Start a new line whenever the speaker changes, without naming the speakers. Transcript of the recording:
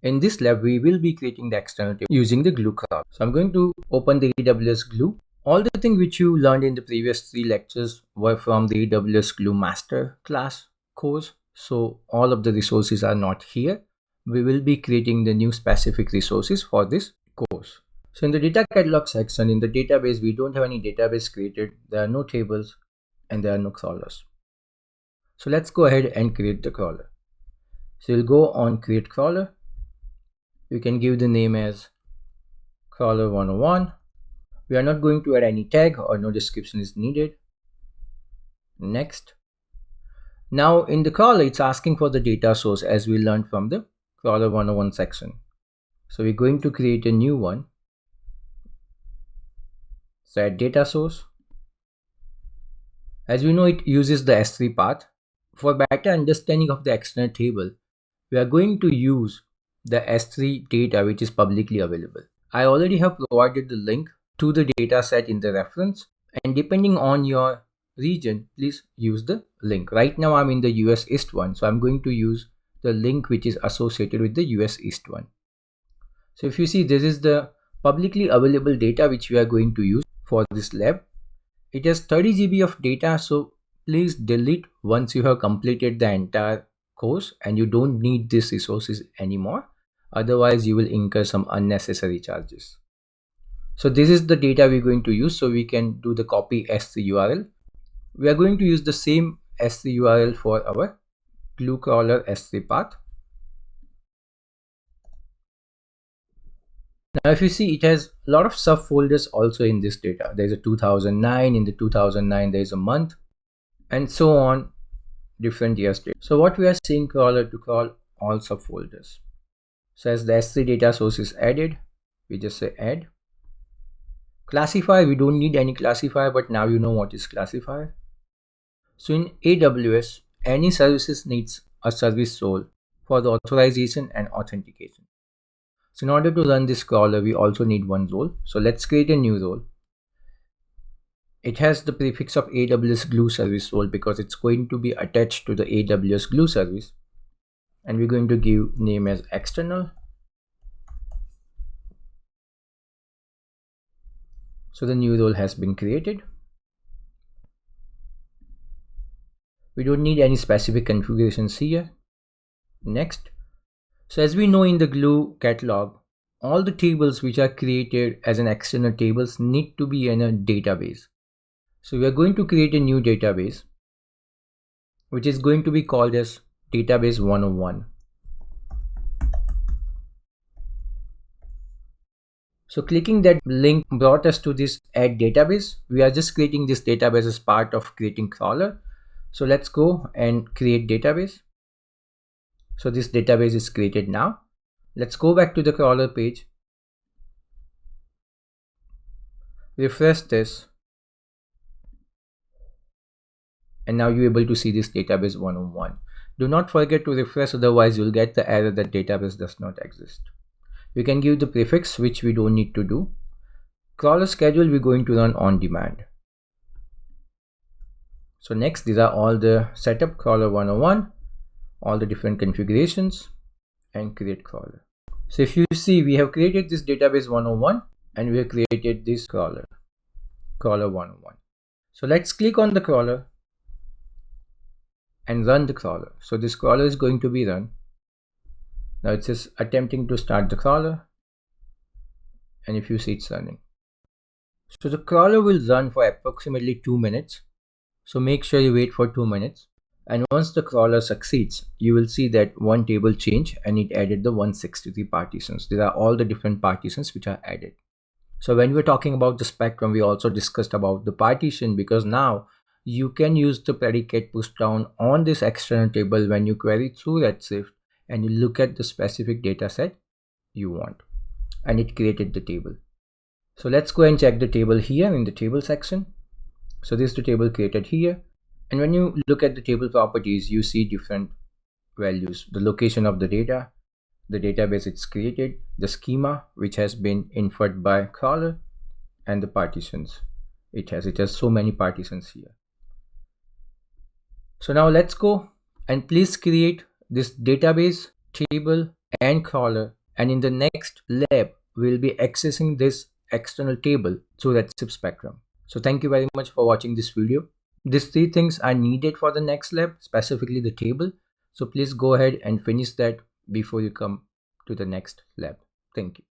In this lab, we will be creating the external table using the glue crawler. So I'm going to open the AWS glue. All the things which you learned in the previous 3 lectures were from the AWS glue master class course. So all of the resources are not here. We will be creating the new specific resources for this course. So in the data catalog section, in the database, we don't have any database created. There are no tables and there are no crawlers. So let's go ahead and create the crawler. So you'll go on create crawler. You can give the name as crawler 101. We are not going to add any tag or no description is needed. Next. Now in the crawler, it's asking for the data source as we learned from the crawler 101 section. So we're going to create a new one. So add data source. As we know, it uses the S3 path. For better understanding of the external table, we are going to use the S3 data which is publicly available. I already have provided the link to the data set in the reference, and depending on your region, please use the link. Right now I'm in the US East one, so I'm going to use the link which is associated with the US East one. So if you see, this is the publicly available data which we are going to use for this lab. It has 30 GB of data, so please delete once you have completed the entire course and you don't need these resources anymore. Otherwise, you will incur some unnecessary charges. So this is the data we're going to use, so we can do the copy S3 URL. We are going to use the same S3 URL for our glue crawler S3 path. Now if you see, it has a lot of subfolders also in this data. There's a 2009, in the 2009 there's a month, and so on, different years. So what we are saying crawler to call all subfolders. So as the S3 data source is added, we just say add. Classifier, we don't need any classifier, but now you know what is classifier. So in AWS, any services needs a service role for the authorization and authentication. So in order to run this crawler, we also need one role. So let's create a new role. It has the prefix of AWS glue service role because it's going to be attached to the AWS glue service. And we're going to give name as external. So the new role has been created. We don't need any specific configurations here. Next. So as we know in the glue catalog, all the tables which are created as an external tables need to be in a database. So we are going to create a new database, which is going to be called as database 101. So clicking that link brought us to this add database. We are just creating this database as part of creating crawler. So let's go and create database. So this database is created now. Let's go back to the crawler page. Refresh this. And now you're able to see this database 101. Do not forget to refresh, otherwise you'll get the error that database does not exist. We can give the prefix, which we don't need to do. Crawler schedule, we're going to run on demand. So next, these are all the setup crawler 101, all the different configurations, and create crawler. So if you see, we have created this database 101 and we have created this crawler 101. So let's click on the crawler and run the crawler. So this crawler is going to be run. Now it says attempting to start the crawler, and if you see, it's running. So the crawler will run for approximately 2 minutes. So make sure you wait for 2 minutes. And once the crawler succeeds, you will see that one table changed and it added the 163 partitions. These are all the different partitions which are added. So when we're talking about the spectrum, we also discussed about the partition, because now you can use the predicate push down on this external table when you query through Redshift and you look at the specific data set you want, and it created the table. So let's go and check the table here in the table section. So this is the table created here. And when you look at the table properties, you see different values: the location of the data, the database it's created, the schema which has been inferred by crawler, and the partitions it has. It has so many partitions here. So now let's go and please create this database table and crawler, and in the next lab, we'll be accessing this external table through Redshift Spectrum. So thank you very much for watching this video. These 3 things are needed for the next lab, specifically the table. So please go ahead and finish that before you come to the next lab. Thank you.